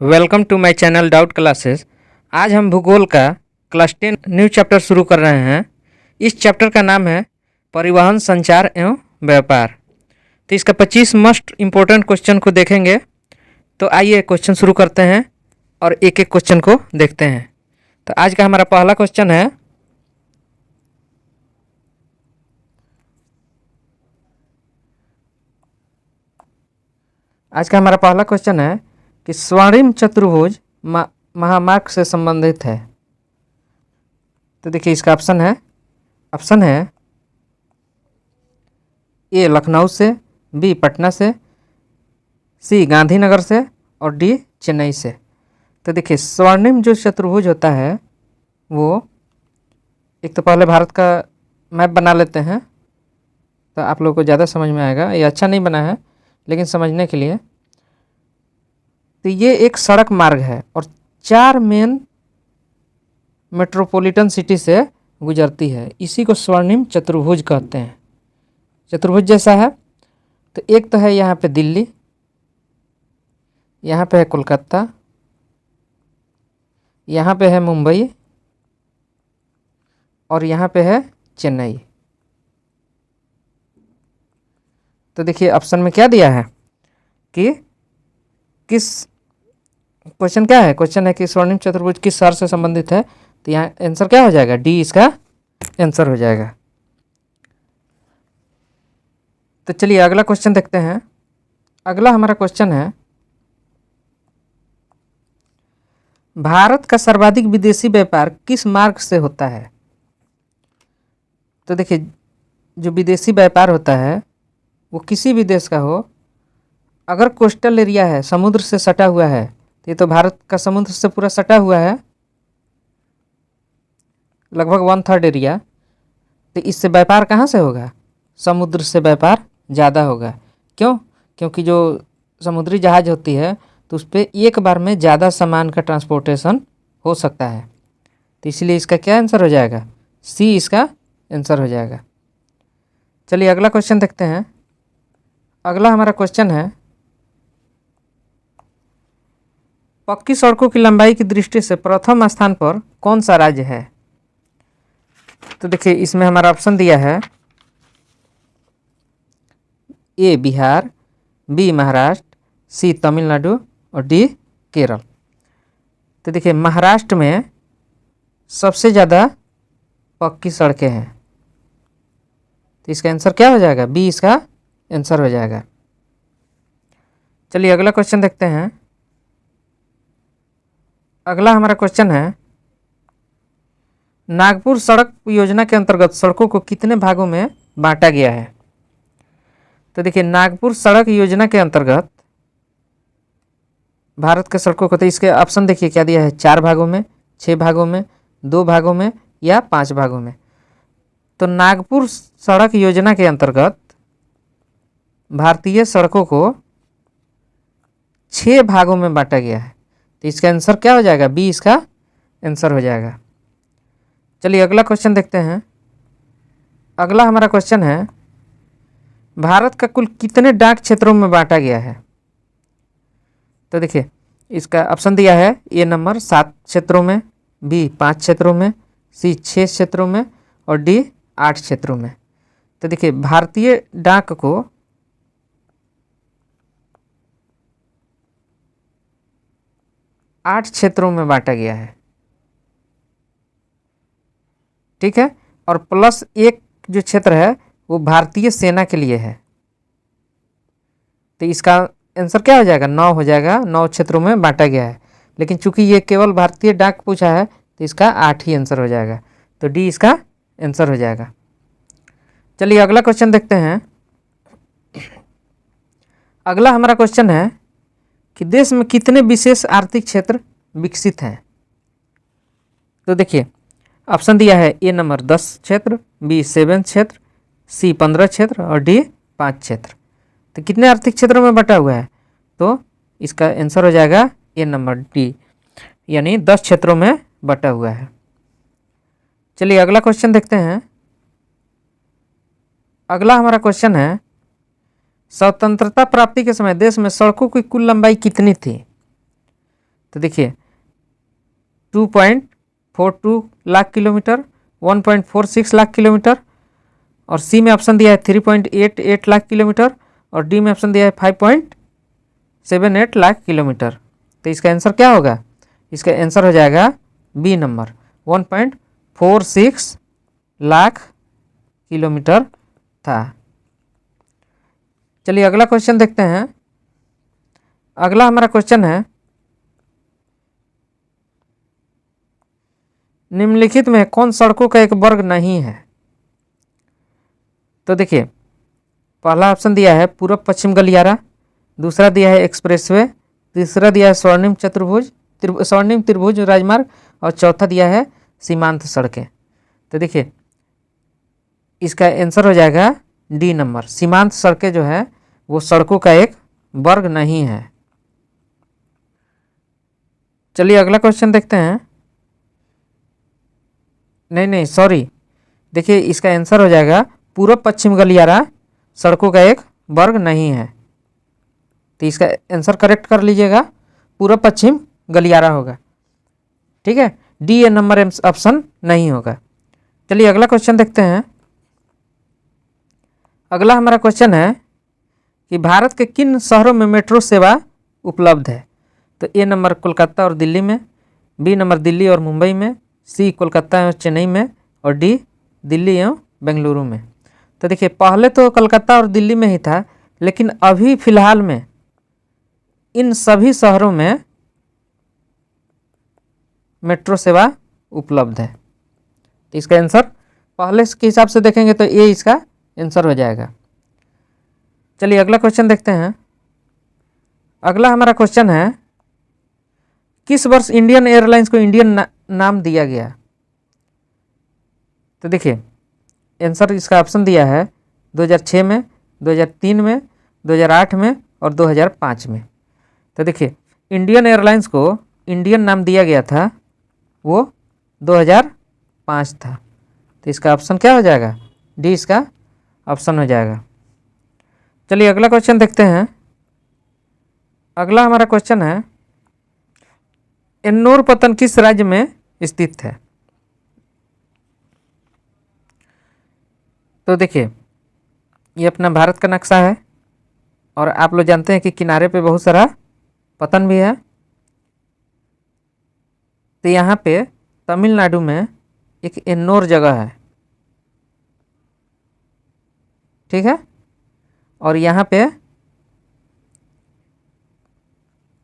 Welcome to my channel doubt classes. आज हम भूगोल का क्लास 10 न्यू चैप्टर शुरू कर रहे हैं। इस चैप्टर का नाम है परिवहन, संचार एवं व्यापार। तो इसका 25 मोस्ट इम्पोर्टेंट क्वेश्चन को देखेंगे। तो आइए क्वेश्चन शुरू करते हैं और एक एक क्वेश्चन को देखते हैं। तो आज का हमारा पहला क्वेश्चन है, कि स्वर्णिम चतुर्भुज महामार्ग से संबंधित है। तो देखिए इसका ऑप्शन है ए लखनऊ से, बी पटना से, सी गांधीनगर से और डी चेन्नई से। तो देखिए स्वर्णिम जो चतुर्भुज होता है वो, एक तो पहले भारत का मैप बना लेते हैं तो आप लोगों को ज़्यादा समझ में आएगा। ये अच्छा नहीं बना है लेकिन समझने के लिए। तो ये एक सड़क मार्ग है और 4 मेन मेट्रोपॉलिटन सिटी से गुजरती है। इसी को स्वर्णिम चतुर्भुज कहते हैं। चतुर्भुज जैसा है। तो एक तो है यहाँ पे दिल्ली, यहाँ पे है कोलकाता, यहाँ पे है मुंबई और यहाँ पे है चेन्नई। तो देखिए ऑप्शन में क्या दिया है कि क्वेश्चन क्या है? क्वेश्चन है कि स्वर्णिम चतुर्भुज किस शहर से संबंधित है। तो यहाँ आंसर क्या हो जाएगा? डी इसका आंसर हो जाएगा। तो चलिए अगला क्वेश्चन देखते हैं। अगला हमारा क्वेश्चन है, भारत का सर्वाधिक विदेशी व्यापार किस मार्ग से होता है? तो देखिए जो विदेशी व्यापार होता है वो किसी भी देश का हो, अगर कोस्टल एरिया है, समुद्र से सटा हुआ है, तो ये तो भारत का समुद्र से पूरा सटा हुआ है, लगभग 1/3 एरिया। तो इससे व्यापार कहाँ से होगा? समुद्र से व्यापार ज़्यादा होगा। क्यों? क्योंकि जो समुद्री जहाज़ होती है तो उस पर एक बार में ज़्यादा सामान का ट्रांसपोर्टेशन हो सकता है। तो इसलिए इसका क्या आंसर हो जाएगा? सी इसका आंसर हो जाएगा। चलिए अगला क्वेश्चन देखते हैं। अगला हमारा क्वेश्चन है, पक्की सड़कों की लंबाई की दृष्टि से प्रथम स्थान पर कौन सा राज्य है? तो देखिए इसमें हमारा ऑप्शन दिया है ए बिहार, बी महाराष्ट्र, सी तमिलनाडु और डी केरल। तो देखिए महाराष्ट्र में सबसे ज़्यादा पक्की सड़कें हैं। तो इसका आंसर क्या हो जाएगा? बी इसका आंसर हो जाएगा। चलिए अगला क्वेश्चन देखते हैं। अगला हमारा क्वेश्चन है, नागपुर सड़क योजना के अंतर्गत सड़कों को कितने भागों में बांटा गया है? तो देखिए नागपुर सड़क योजना के अंतर्गत भारत के सड़कों को, तो इसके ऑप्शन देखिए क्या दिया है? 4 भागों में, 6 भागों में, 2 भागों में या 5 भागों में। तो नागपुर सड़क योजना के अंतर्गत भारतीय सड़कों को 6 भागों में बांटा गया है। तो इसका आंसर क्या हो जाएगा? बी इसका आंसर हो जाएगा। चलिए अगला क्वेश्चन देखते हैं। अगला हमारा क्वेश्चन है, भारत का कुल कितने डाक क्षेत्रों में बांटा गया है? तो देखिए इसका ऑप्शन दिया है ए नंबर 7 क्षेत्रों में, बी 5 क्षेत्रों में, सी 6 क्षेत्रों में और डी 8 क्षेत्रों में। तो देखिए भारतीय डाक को 8 क्षेत्रों में बांटा गया है, ठीक है। और प्लस एक जो क्षेत्र है वो भारतीय सेना के लिए है। तो इसका आंसर क्या हो जाएगा? 9 हो जाएगा। 9 क्षेत्रों में बांटा गया है, लेकिन चूंकि ये केवल भारतीय डाक पूछा है तो इसका 8 ही आंसर हो जाएगा। तो डी इसका आंसर हो जाएगा। चलिए अगला क्वेश्चन देखते हैं। अगला हमारा क्वेश्चन है कि देश में कितने विशेष आर्थिक क्षेत्र विकसित हैं? तो देखिए ऑप्शन दिया है ए नंबर 10 क्षेत्र, बी 7 क्षेत्र, सी 15 क्षेत्र और डी 5 क्षेत्र। तो कितने आर्थिक क्षेत्रों में बटा हुआ है? तो इसका आंसर हो जाएगा ए नंबर डी, यानी 10 क्षेत्रों में बटा हुआ है। चलिए अगला क्वेश्चन देखते हैं। अगला हमारा क्वेश्चन है, स्वतंत्रता प्राप्ति के समय देश में सड़कों की कुल लंबाई कितनी थी? तो देखिए 2.42 लाख किलोमीटर, 1.46 लाख किलोमीटर, और सी में ऑप्शन दिया है 3.88 लाख किलोमीटर, और डी में ऑप्शन दिया है 5.78 लाख किलोमीटर। तो इसका आंसर क्या होगा? इसका आंसर हो जाएगा बी नंबर, 1.46 लाख किलोमीटर था। चलिए अगला क्वेश्चन देखते हैं। अगला हमारा क्वेश्चन है, निम्नलिखित में कौन सड़कों का एक वर्ग नहीं है? तो देखिए पहला ऑप्शन दिया है पूर्व पश्चिम गलियारा, दूसरा दिया है एक्सप्रेसवे, तीसरा दिया है स्वर्णिम त्रिभुज राजमार्ग, और चौथा दिया है सीमांत सड़कें। तो देखिए इसका आंसर हो जाएगा डी नंबर, सीमांत सड़कें जो है वो सड़कों का एक वर्ग नहीं है। चलिए अगला क्वेश्चन देखते हैं। नहीं सॉरी, देखिए इसका आंसर हो जाएगा पूर्व पश्चिम गलियारा सड़कों का एक वर्ग नहीं है। तो इसका आंसर करेक्ट कर लीजिएगा, पूर्व पश्चिम गलियारा होगा। ठीक है, डी नंबर ऑप्शन नहीं होगा। चलिए अगला क्वेश्चन देखते हैं। अगला हमारा क्वेश्चन है कि भारत के किन शहरों में मेट्रो सेवा उपलब्ध है? तो ए नंबर कोलकाता और दिल्ली में, बी नंबर दिल्ली और मुंबई में, सी कोलकाता एवं चेन्नई में, और डी दिल्ली एवं बेंगलुरु में। तो देखिए पहले तो कलकत्ता और दिल्ली में ही था, लेकिन अभी फ़िलहाल में इन सभी शहरों में मेट्रो सेवा उपलब्ध है। तो इसका आंसर पहले के हिसाब से देखेंगे तो ये इसका आंसर हो जाएगा। चलिए अगला क्वेश्चन देखते हैं। अगला हमारा क्वेश्चन है, किस वर्ष इंडियन एयरलाइंस को इंडियन नाम दिया गया? तो देखिए आंसर इसका ऑप्शन दिया है 2006 में, 2003 में, 2008 में और 2005 में। तो देखिए इंडियन एयरलाइंस को इंडियन नाम दिया गया था वो 2005 था। तो इसका ऑप्शन क्या हो जाएगा? डी इसका ऑप्शन हो जाएगा। चलिए अगला क्वेश्चन देखते हैं। अगला हमारा क्वेश्चन है, एन्नोर पत्तन किस राज्य में स्थित है? तो देखिए ये अपना भारत का नक्शा है, और आप लोग जानते हैं कि किनारे पे बहुत सारा पतन भी है। तो यहाँ पे तमिलनाडु में एक एन्नोर जगह है, ठीक है, और यहाँ पे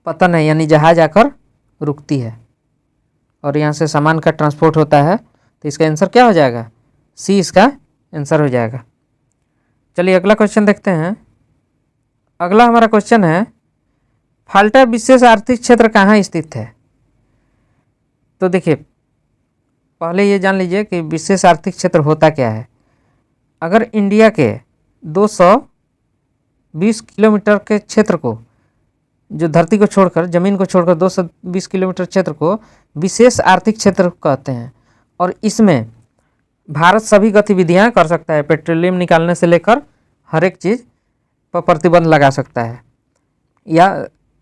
पतन है, यानी जहाज आकर रुकती है और यहाँ से सामान का ट्रांसपोर्ट होता है। तो इसका आंसर क्या हो जाएगा? सी इसका आंसर हो जाएगा। चलिए अगला क्वेश्चन देखते हैं। अगला हमारा क्वेश्चन है, फाल्टा विशेष आर्थिक क्षेत्र कहाँ स्थित है? तो देखिए पहले ये जान लीजिए कि विशेष आर्थिक क्षेत्र होता क्या है। अगर इंडिया के 220 किलोमीटर के क्षेत्र को, जो धरती को छोड़कर, ज़मीन को छोड़कर 220 किलोमीटर क्षेत्र को विशेष आर्थिक क्षेत्र कहते हैं, और इसमें भारत सभी गतिविधियां कर सकता है, पेट्रोलियम निकालने से लेकर हर एक चीज़ पर प्रतिबंध लगा सकता है या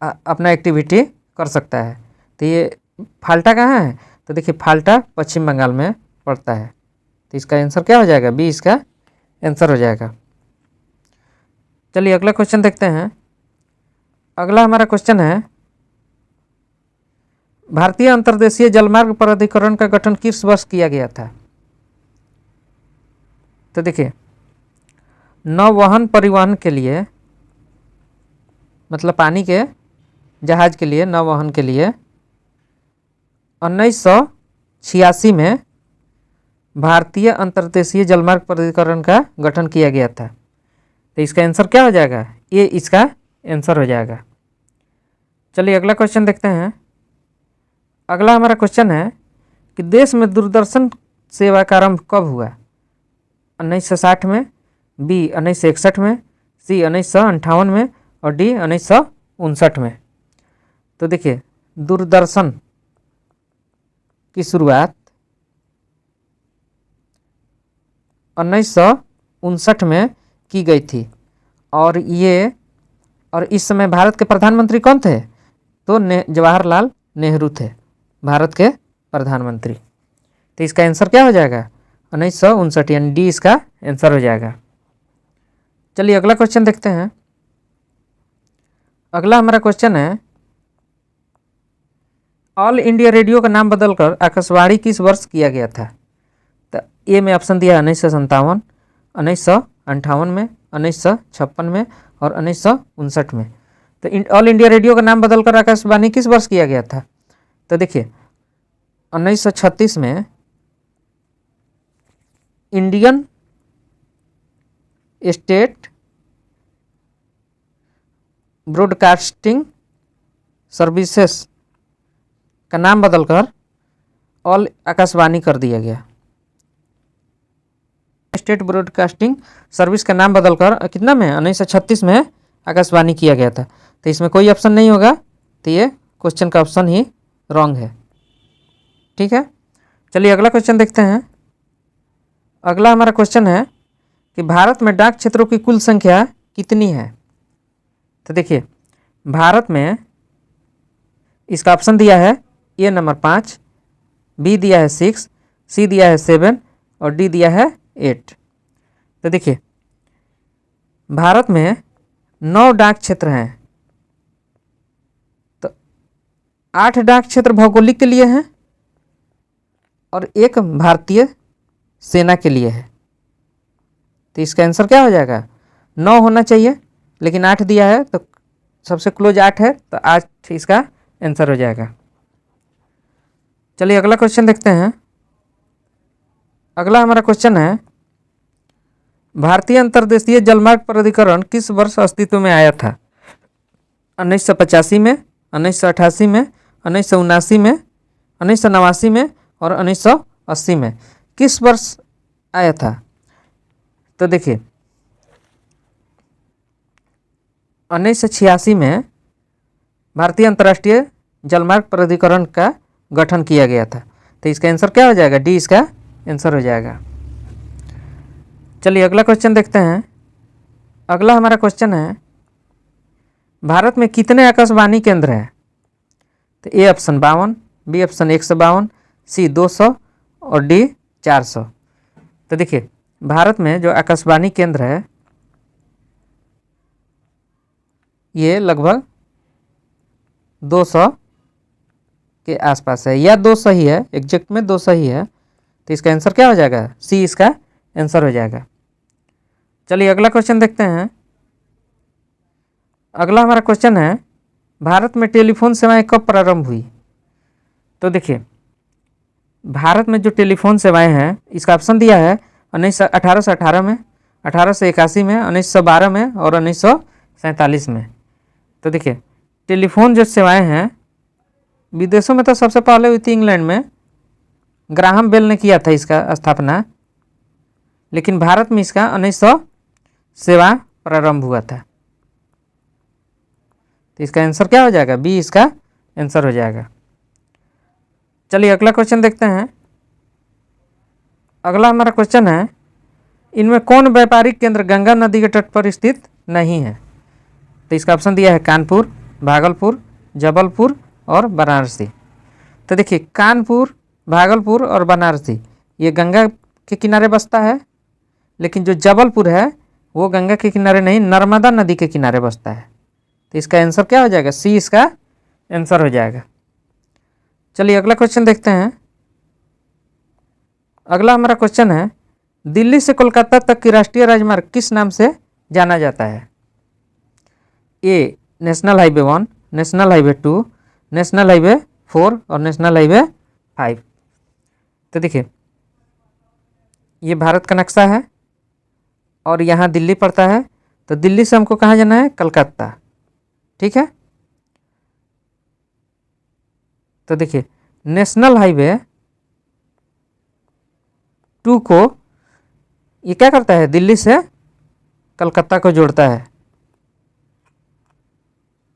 अपना एक्टिविटी कर सकता है। तो ये फाल्टा कहाँ है? तो देखिए फाल्टा पश्चिम बंगाल में पड़ता है। तो इसका आंसर क्या हो जाएगा? बी इसका आंसर हो जाएगा। चलिए अगला क्वेश्चन देखते हैं। अगला हमारा क्वेश्चन है, भारतीय अंतर्देशीय जलमार्ग प्राधिकरण का गठन किस वर्ष किया गया था? तो देखिए नौवहन परिवहन के लिए, मतलब पानी के जहाज के लिए, नौवहन के लिए 1986 में भारतीय अंतर्देशीय जलमार्ग प्राधिकरण का गठन किया गया था। तो इसका आंसर क्या हो जाएगा? ये इसका आंसर हो जाएगा। चलिए अगला क्वेश्चन देखते हैं। अगला हमारा क्वेश्चन है कि देश में दूरदर्शन सेवा का आरंभ कब हुआ? 1960 में, बी 1961 में, सी 1958 में और डी 1959 में। तो देखिए दूरदर्शन की शुरुआत 1959 में की गई थी, और इस समय भारत के प्रधानमंत्री कौन थे? तो जवाहरलाल नेहरू थे, भारत के प्रधानमंत्री। तो इसका आंसर क्या हो जाएगा? 1959, यानी डी इसका आंसर हो जाएगा। चलिए अगला क्वेश्चन देखते हैं। अगला हमारा क्वेश्चन है, ऑल इंडिया रेडियो का नाम बदलकर आकाशवाणी किस वर्ष किया गया था? तो ए में ऑप्शन दिया है 1957, 1958 में, 1956 में और 1959 में। तो ऑल इंडिया रेडियो का नाम बदलकर आकाशवाणी किस वर्ष किया गया था? तो देखिए 1936 में इंडियन स्टेट ब्रॉडकास्टिंग सर्विसेज का नाम बदलकर ऑल आकाशवाणी कर दिया गया। स्टेट ब्रॉडकास्टिंग सर्विस का नाम बदलकर कितना में? 1936 में आकाशवाणी किया गया था। तो इसमें कोई ऑप्शन नहीं होगा, तो ये क्वेश्चन का ऑप्शन ही रॉन्ग है। ठीक है, चलिए अगला क्वेश्चन देखते हैं। अगला हमारा क्वेश्चन है कि भारत में डाक क्षेत्रों की कुल संख्या कितनी है? तो देखिए भारत में इसका ऑप्शन दिया है ए नंबर 5, बी दिया है 6, सी दिया है 7 और डी दिया है 8। तो देखिए भारत में 9 डाक क्षेत्र हैं। तो 8 डाक क्षेत्र भौगोलिक के लिए हैं और 1 भारतीय सेना के लिए है। तो इसका आंसर क्या हो जाएगा? 9 होना चाहिए, लेकिन 8 दिया है तो सबसे क्लोज 8 है, तो 8 इसका आंसर हो जाएगा। चलिए अगला क्वेश्चन देखते हैं। अगला हमारा क्वेश्चन है, भारतीय अंतर्देशीय जलमार्ग प्राधिकरण किस वर्ष अस्तित्व में आया था? 1985 में, 1988 में, 1979 में, 1989 में और 1980 में। किस वर्ष आया था? तो देखिए 1986 में भारतीय अंतर्राष्ट्रीय जलमार्ग प्राधिकरण का गठन किया गया था। तो इसका आंसर क्या हो जाएगा? डी इसका आंसर हो जाएगा। चलिए अगला क्वेश्चन देखते हैं। अगला हमारा क्वेश्चन है, भारत में कितने आकाशवाणी केंद्र हैं? तो ए ऑप्शन 52, बी ऑप्शन 152, सी 200 और डी 400। तो देखिए भारत में जो आकाशवाणी केंद्र है ये लगभग 200 के आसपास है, या 200 ही है, एग्जैक्ट में 200 ही है। तो इसका आंसर क्या हो जाएगा? सी इसका आंसर हो जाएगा। चलिए अगला क्वेश्चन देखते हैं। अगला हमारा क्वेश्चन है, भारत में टेलीफोन सेवाएं कब प्रारंभ हुई? तो देखिए भारत में जो टेलीफोन सेवाएं हैं इसका ऑप्शन दिया है 1818 में, 1881 में, 1912 में और 1947 में। तो देखिए टेलीफोन जो सेवाएं हैं विदेशों में तो सबसे पहले हुई थी इंग्लैंड में, ग्राहम बेल ने किया था इसका स्थापना, लेकिन भारत में इसका 1900 सेवा प्रारंभ हुआ था। तो इसका आंसर क्या हो जाएगा? बी इसका आंसर हो जाएगा। चलिए अगला क्वेश्चन देखते हैं। अगला हमारा क्वेश्चन है, इनमें कौन व्यापारिक केंद्र गंगा नदी के तट पर स्थित नहीं है? तो इसका ऑप्शन दिया है कानपुर, भागलपुर, जबलपुर और बनारसी। तो देखिए कानपुर, भागलपुर और बनारसी ये गंगा के किनारे बसता है, लेकिन जो जबलपुर है वो गंगा के किनारे नहीं, नर्मदा नदी के किनारे बसता है। तो इसका आंसर क्या हो जाएगा? सी इसका आंसर हो जाएगा। चलिए अगला क्वेश्चन देखते हैं। अगला हमारा क्वेश्चन है, दिल्ली से कोलकाता तक की राष्ट्रीय राजमार्ग किस नाम से जाना जाता है? A national highway 1, national highway 2, national highway 4 और नेशनल हाईवे 5। तो देखिए ये भारत का नक्शा है और यहाँ दिल्ली पड़ता है, तो दिल्ली से हमको कहाँ जाना है? कलकत्ता। ठीक है, तो देखिए नेशनल हाईवे 2 को ये क्या करता है? दिल्ली से कलकत्ता को जोड़ता है।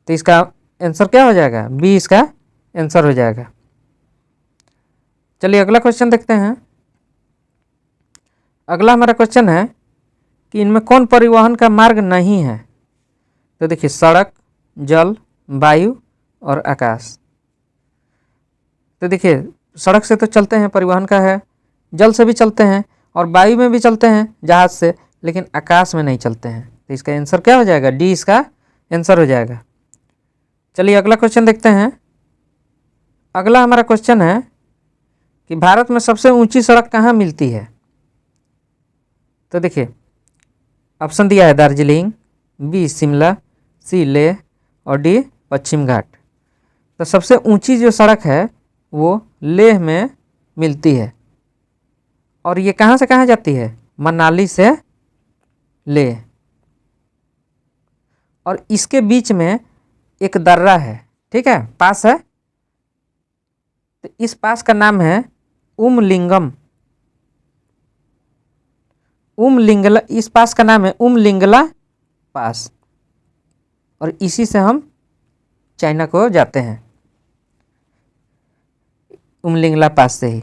तो इसका आंसर क्या हो जाएगा? बी इसका आंसर हो जाएगा। चलिए अगला क्वेश्चन देखते हैं। अगला हमारा क्वेश्चन है कि इनमें कौन परिवहन का मार्ग नहीं है? तो देखिए सड़क, जल, वायु और आकाश। तो देखिए सड़क से तो चलते हैं, परिवहन का है, जल से भी चलते हैं और वायु में भी चलते हैं जहाज से, लेकिन आकाश में नहीं चलते हैं। तो इसका आंसर क्या हो जाएगा? डी इसका आंसर हो जाएगा। चलिए अगला क्वेश्चन देखते हैं। अगला हमारा क्वेश्चन है कि भारत में सबसे ऊंची सड़क कहाँ मिलती है? तो देखिए ऑप्शन दिया है दार्जिलिंग, बी शिमला, सी लेह और डी पश्चिम घाट। तो सबसे ऊंची जो सड़क है वो लेह में मिलती है। और ये कहाँ से कहाँ जाती है? मनाली से लेह। और इसके बीच में एक दर्रा है, ठीक है, पास है। तो इस पास का नाम है उमलिंगम। उमलिंगला, इस पास का नाम है उमलिंगला पास। और इसी से हम चाइना को जाते हैं, उमलिंगला पास से ही।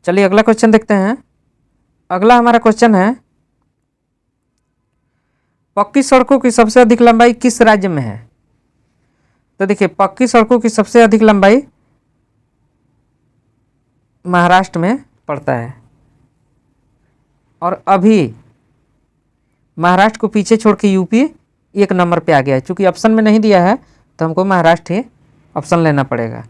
चलिए अगला क्वेश्चन देखते हैं। अगला हमारा क्वेश्चन है पक्की सड़कों की सबसे अधिक लंबाई किस राज्य में है? तो देखिए पक्की सड़कों की सबसे अधिक लंबाई महाराष्ट्र में पड़ता है। और अभी महाराष्ट्र को पीछे छोड़ के यूपी 1 नंबर पे आ गया है। चूँकि ऑप्शन में नहीं दिया है तो हमको महाराष्ट्र ही ऑप्शन लेना पड़ेगा।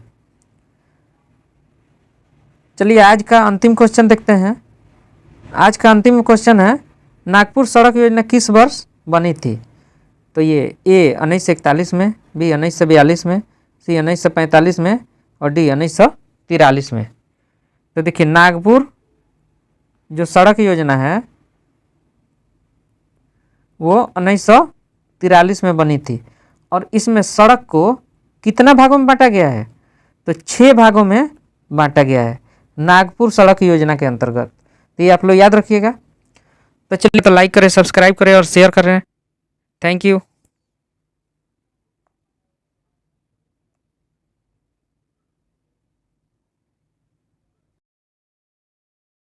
चलिए आज का अंतिम क्वेश्चन देखते हैं। आज का अंतिम क्वेश्चन है नागपुर सड़क योजना किस वर्ष बनी थी? तो ये ए 1941 में, बी 1942 में, सी 1945 में और डी 1943 में। तो देखिए नागपुर जो सड़क योजना है वो 1943 में बनी थी। और इसमें सड़क को कितना भागों में बांटा गया है? तो 6 भागों में बांटा गया है नागपुर सड़क योजना के अंतर्गत। तो ये आप लोग याद रखिएगा। तो चलिए तो लाइक करें, सब्सक्राइब करें और शेयर करें। Thank you.